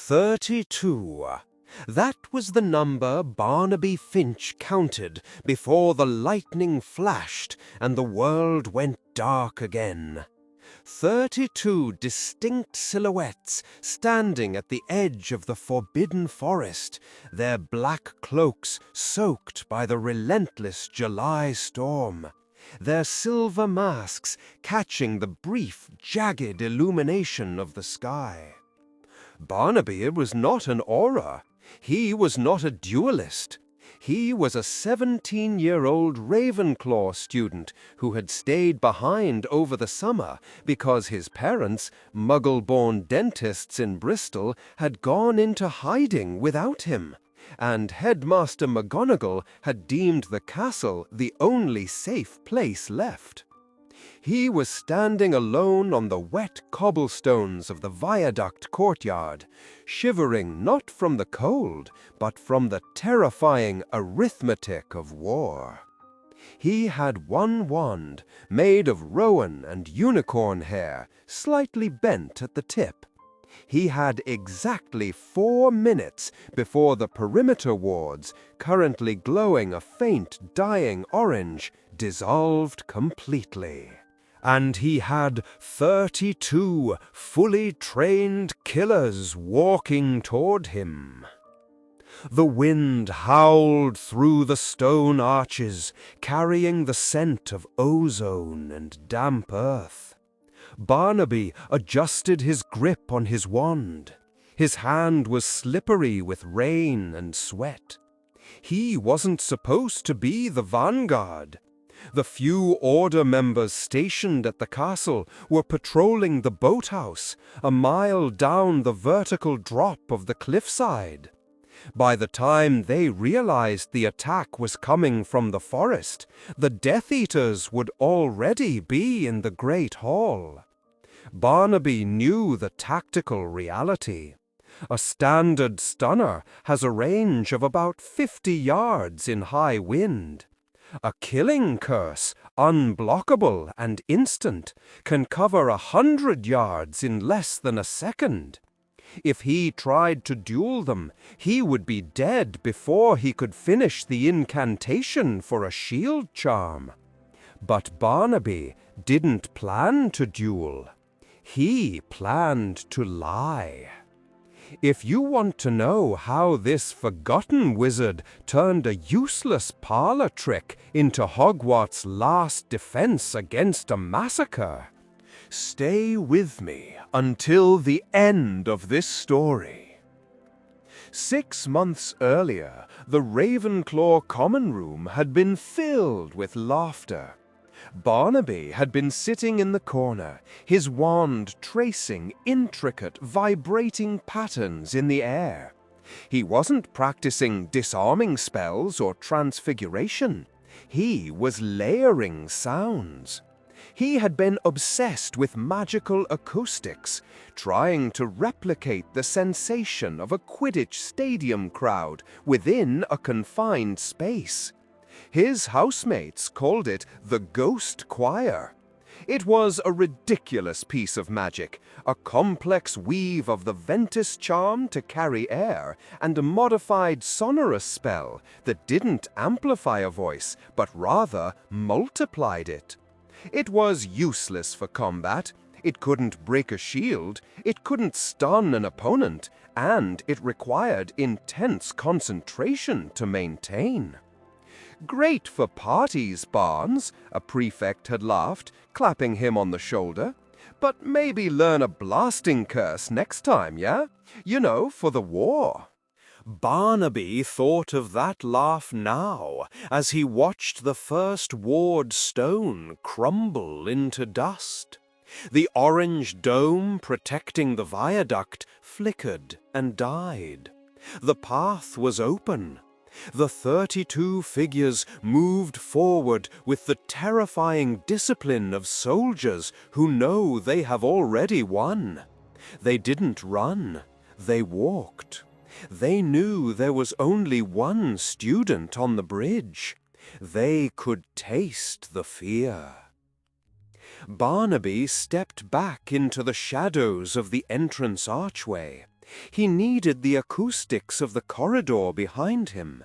32. That was the number Barnaby Finch counted before the lightning flashed and the world went dark again. 32 distinct silhouettes standing at the edge of the forbidden forest, their black cloaks soaked by the relentless July storm, their silver masks catching the brief, jagged illumination of the sky. Barnaby was not an auror. He was not a duelist. He was a 17-year-old Ravenclaw student who had stayed behind over the summer because his parents, Muggle-born dentists in Bristol, had gone into hiding without him, and Headmaster McGonagall had deemed the castle the only safe place left. He was standing alone on the wet cobblestones of the viaduct courtyard, shivering not from the cold, but from the terrifying arithmetic of war. He had one wand, made of rowan and unicorn hair, slightly bent at the tip. He had exactly 4 minutes before the perimeter wards, currently glowing a faint, dying orange, dissolved completely. And he had 32 fully trained killers walking toward him. The wind howled through the stone arches, carrying the scent of ozone and damp earth. Barnaby adjusted his grip on his wand. His hand was slippery with rain and sweat. He wasn't supposed to be the vanguard. The few Order members stationed at the castle were patrolling the boathouse, a mile down the vertical drop of the cliffside. By the time they realized the attack was coming from the forest, the Death Eaters would already be in the Great Hall. Barnaby knew the tactical reality. A standard stunner has a range of about 50 yards in high wind. A killing curse, unblockable and instant, can cover 100 yards in less than a second. If he tried to duel them, he would be dead before he could finish the incantation for a shield charm. But Barnaby didn't plan to duel. He planned to lie. If you want to know how this forgotten wizard turned a useless parlor trick into Hogwarts' last defense against a massacre, stay with me until the end of this story. 6 months earlier, the Ravenclaw common room had been filled with laughter. Barnaby had been sitting in the corner, his wand tracing intricate, vibrating patterns in the air. He wasn't practicing disarming spells or transfiguration. He was layering sounds. He had been obsessed with magical acoustics, trying to replicate the sensation of a Quidditch stadium crowd within a confined space. His housemates called it the Ghost Choir. It was a ridiculous piece of magic, a complex weave of the Ventus charm to carry air and a modified sonorous spell that didn't amplify a voice, but rather multiplied it. It was useless for combat. It couldn't break a shield, it couldn't stun an opponent, and it required intense concentration to maintain. Great for parties, Barnes, a prefect had laughed, clapping him on the shoulder. But maybe learn a blasting curse next time, yeah? You know, for the war. Barnaby thought of that laugh now, as he watched the first ward stone crumble into dust. The orange dome protecting the viaduct flickered and died. The path was open. The 32 figures moved forward with the terrifying discipline of soldiers who know they have already won. They didn't run, they walked. They knew there was only one student on the bridge. They could taste the fear. Barnaby stepped back into the shadows of the entrance archway. He needed the acoustics of the corridor behind him.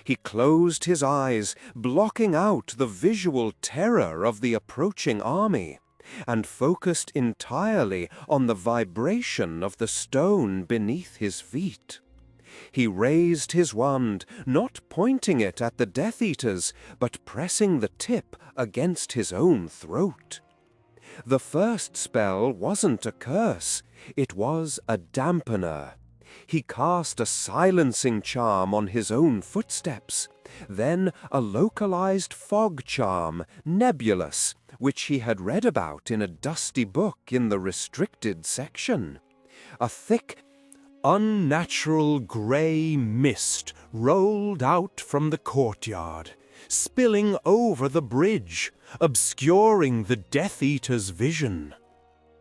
He closed his eyes, blocking out the visual terror of the approaching army, and focused entirely on the vibration of the stone beneath his feet. He raised his wand, not pointing it at the Death Eaters, but pressing the tip against his own throat. The first spell wasn't a curse, it was a dampener. He cast a silencing charm on his own footsteps, then a localized fog charm, nebulous, which he had read about in a dusty book in the restricted section. A thick, unnatural grey mist rolled out from the courtyard, spilling over the bridge, obscuring the Death Eaters' vision.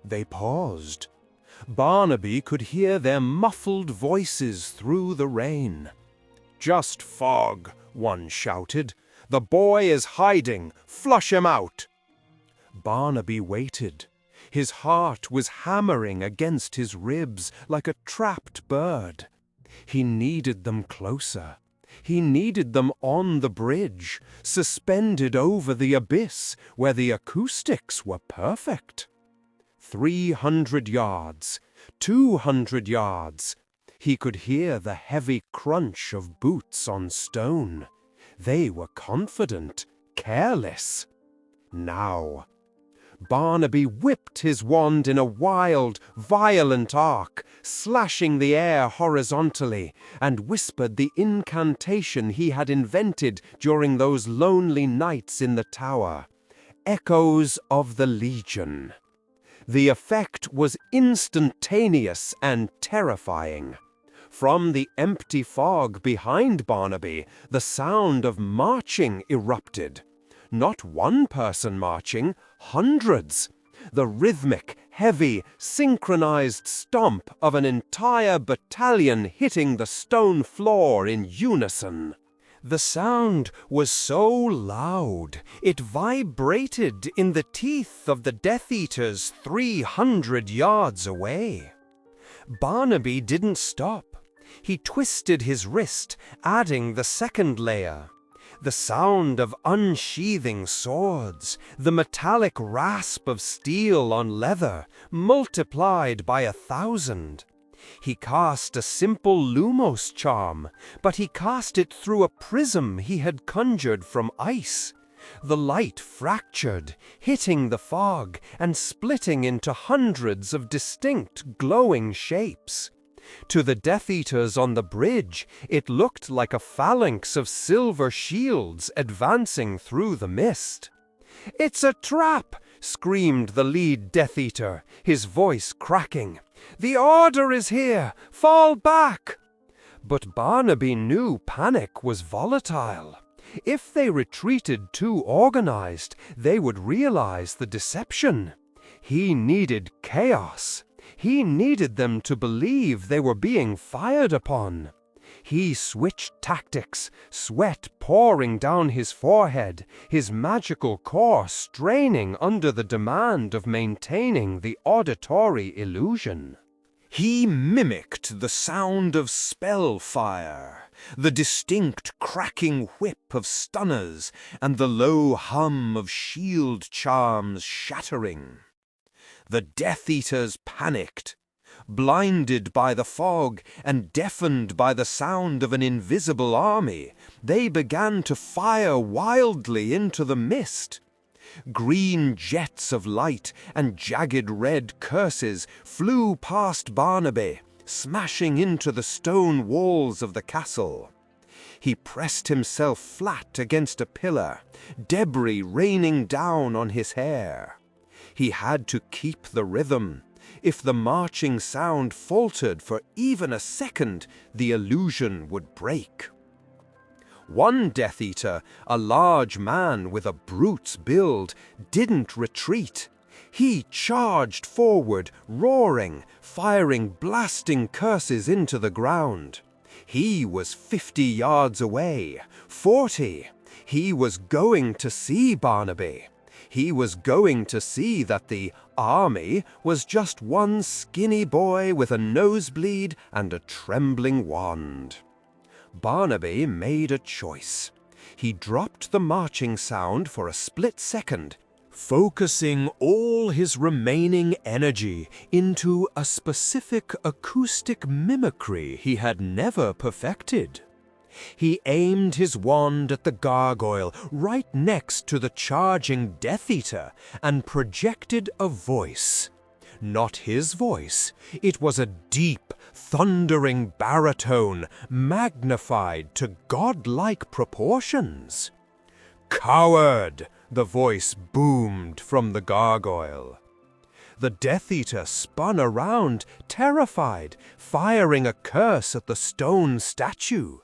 They paused. Barnaby could hear their muffled voices through the rain. "Just fog," one shouted. "The boy is hiding. Flush him out." Barnaby waited. His heart was hammering against his ribs like a trapped bird. He needed them closer. He needed them on the bridge, suspended over the abyss where the acoustics were perfect. 300 yards, 200 yards. He could hear the heavy crunch of boots on stone. They were confident, careless. Now, Barnaby whipped his wand in a wild, violent arc, slashing the air horizontally, and whispered the incantation he had invented during those lonely nights in the tower. Echoes of the Legion. The effect was instantaneous and terrifying. From the empty fog behind Barnaby, the sound of marching erupted. Not one person marching, hundreds. The rhythmic, heavy, synchronized stomp of an entire battalion hitting the stone floor in unison. The sound was so loud, it vibrated in the teeth of the Death Eaters 300 yards away. Barnaby didn't stop. He twisted his wrist, adding the second layer. The sound of unsheathing swords, the metallic rasp of steel on leather, multiplied by 1,000. He cast a simple Lumos charm, but he cast it through a prism he had conjured from ice. The light fractured, hitting the fog and splitting into hundreds of distinct glowing shapes. To the Death Eaters on the bridge, it looked like a phalanx of silver shields advancing through the mist. "It's a trap!" screamed the lead Death Eater, his voice cracking. "The order is here! Fall back!" But Barnaby knew panic was volatile. If they retreated too organized, they would realize the deception. He needed chaos. He needed them to believe they were being fired upon. He switched tactics, sweat pouring down his forehead, his magical core straining under the demand of maintaining the auditory illusion. He mimicked the sound of spell fire, the distinct cracking whip of stunners, and the low hum of shield charms shattering. The Death Eaters panicked. Blinded by the fog and deafened by the sound of an invisible army, they began to fire wildly into the mist. Green jets of light and jagged red curses flew past Barnaby, smashing into the stone walls of the castle. He pressed himself flat against a pillar, debris raining down on his hair. He had to keep the rhythm. If the marching sound faltered for even a second, the illusion would break. One Death Eater, a large man with a brute's build, didn't retreat. He charged forward, roaring, firing blasting curses into the ground. He was 50 yards away, 40. He was going to see Barnaby. He was going to see that the army was just one skinny boy with a nosebleed and a trembling wand. Barnaby made a choice. He dropped the marching sound for a split second, focusing all his remaining energy into a specific acoustic mimicry he had never perfected. He aimed his wand at the gargoyle right next to the charging Death Eater and projected a voice. Not his voice. It was a deep, thundering baritone, magnified to godlike proportions. "Coward!" the voice boomed from the gargoyle. The Death Eater spun around, terrified, firing a curse at the stone statue.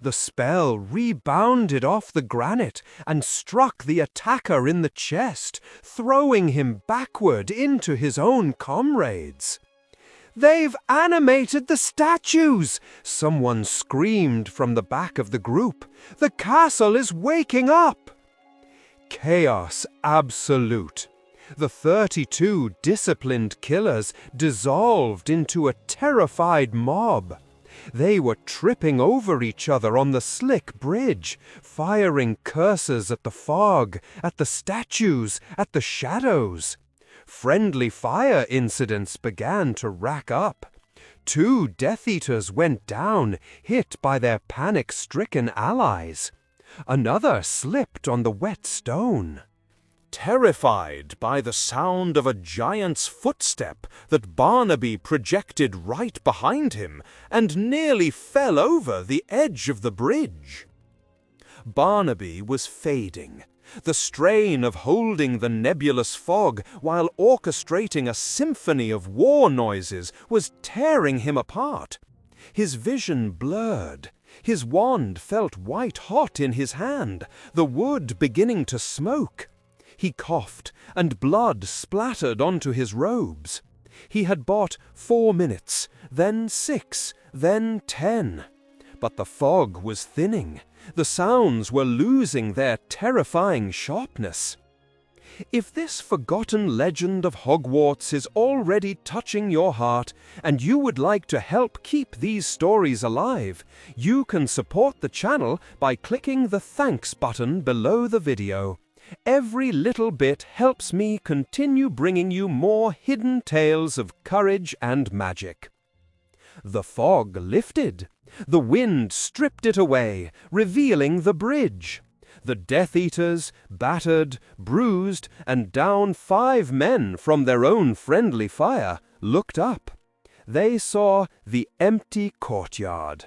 The spell rebounded off the granite and struck the attacker in the chest, throwing him backward into his own comrades. "They've animated the statues!" someone screamed from the back of the group. "The castle is waking up!" Chaos absolute. The 32 disciplined killers dissolved into a terrified mob. They were tripping over each other on the slick bridge, firing curses at the fog, at the statues, at the shadows. Friendly fire incidents began to rack up. 2 Death Eaters went down, hit by their panic-stricken allies. Another slipped on the wet stone. Terrified by the sound of a giant's footstep that Barnaby projected right behind him and nearly fell over the edge of the bridge. Barnaby was fading. The strain of holding the nebulous fog while orchestrating a symphony of war noises was tearing him apart. His vision blurred. His wand felt white-hot in his hand, the wood beginning to smoke. He coughed, and blood splattered onto his robes. He had bought 4 minutes, then 6, then 10. But the fog was thinning. The sounds were losing their terrifying sharpness. If this forgotten legend of Hogwarts is already touching your heart, and you would like to help keep these stories alive, you can support the channel by clicking the thanks button below the video. Every little bit helps me continue bringing you more hidden tales of courage and magic. The fog lifted. The wind stripped it away, revealing the bridge. The Death Eaters, battered, bruised, and down 5 men from their own friendly fire, looked up. They saw the empty courtyard.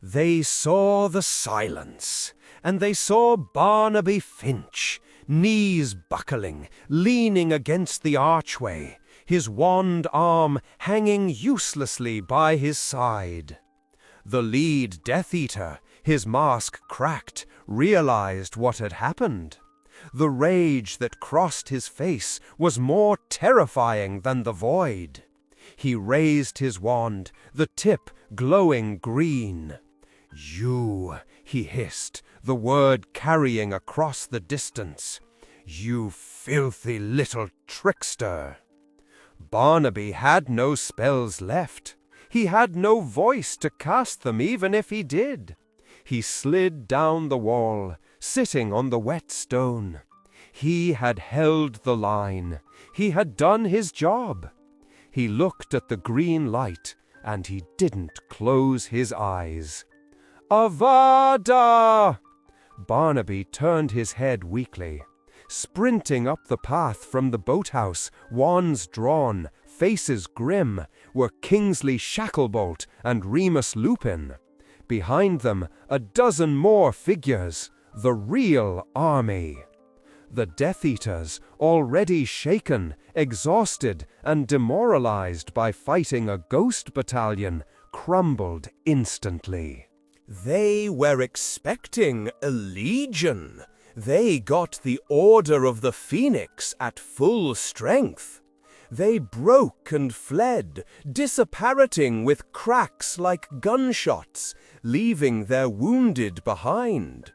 They saw the silence, and they saw Barnaby Finch, knees buckling, leaning against the archway, his wand arm hanging uselessly by his side. The lead Death Eater, his mask cracked, realized what had happened. The rage that crossed his face was more terrifying than the void. He raised his wand, the tip glowing green. "You," he hissed, the word carrying across the distance. "You filthy little trickster." Barnaby had no spells left. He had no voice to cast them even if he did. He slid down the wall, sitting on the wet stone. He had held the line. He had done his job. He looked at the green light, and he didn't close his eyes. "Avada!" Barnaby turned his head weakly. Sprinting up the path from the boathouse, wands drawn, faces grim, were Kingsley Shacklebolt and Remus Lupin. Behind them, a dozen more figures, the real army. The Death Eaters, already shaken, exhausted, and demoralized by fighting a ghost battalion, crumbled instantly. They were expecting a legion. They got the Order of the Phoenix at full strength. They broke and fled, disapparating with cracks like gunshots, leaving their wounded behind.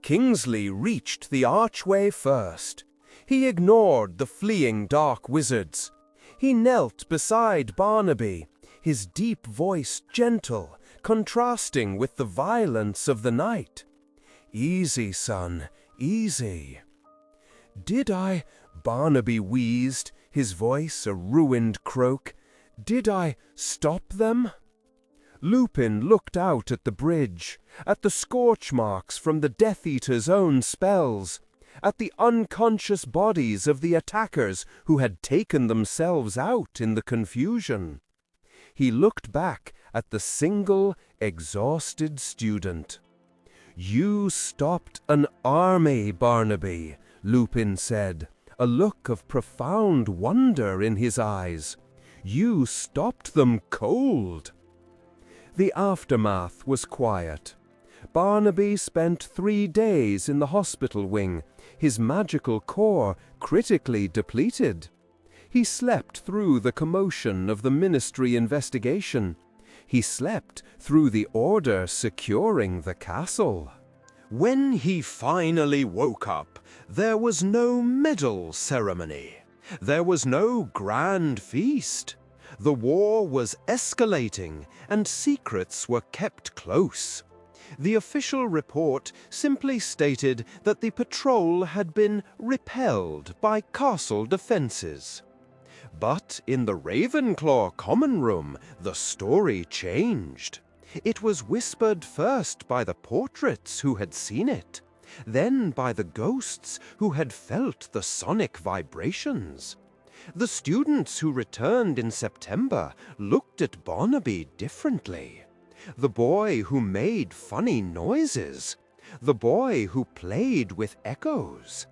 Kingsley reached the archway first. He ignored the fleeing dark wizards. He knelt beside Barnaby, his deep voice gentle, contrasting with the violence of the night. "Easy, son, easy." "Did I," Barnaby wheezed, his voice a ruined croak, "did I stop them?" Lupin looked out at the bridge, at the scorch marks from the Death Eater's own spells, at the unconscious bodies of the attackers who had taken themselves out in the confusion. He looked back at the single, exhausted student. "You stopped an army, Barnaby," Lupin said, a look of profound wonder in his eyes. "You stopped them cold." The aftermath was quiet. Barnaby spent 3 days in the hospital wing, his magical core critically depleted. He slept through the commotion of the ministry investigation. He slept through the order securing the castle. When he finally woke up, there was no medal ceremony. There was no grand feast. The war was escalating, and secrets were kept close. The official report simply stated that the patrol had been repelled by castle defenses. But in the Ravenclaw common room, the story changed. It was whispered first by the portraits who had seen it, then by the ghosts who had felt the sonic vibrations. The students who returned in September looked at Barnaby differently. The boy who made funny noises. The boy who played with echoes.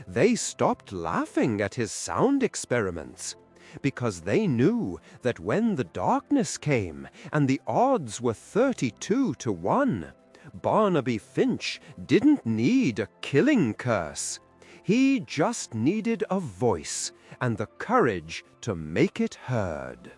They stopped laughing at his sound experiments, because they knew that when the darkness came and the odds were 32 to 1, Barnaby Finch didn't need a killing curse. He just needed a voice and the courage to make it heard.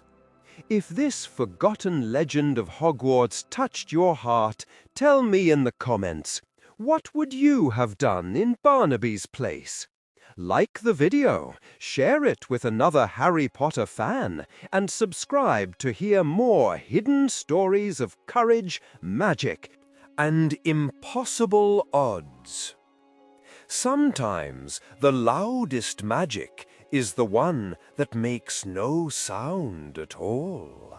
If this forgotten legend of Hogwarts touched your heart, tell me in the comments, what would you have done in Barnaby's place? Like the video, share it with another Harry Potter fan, and subscribe to hear more hidden stories of courage, magic, and impossible odds. Sometimes the loudest magic is the one that makes no sound at all.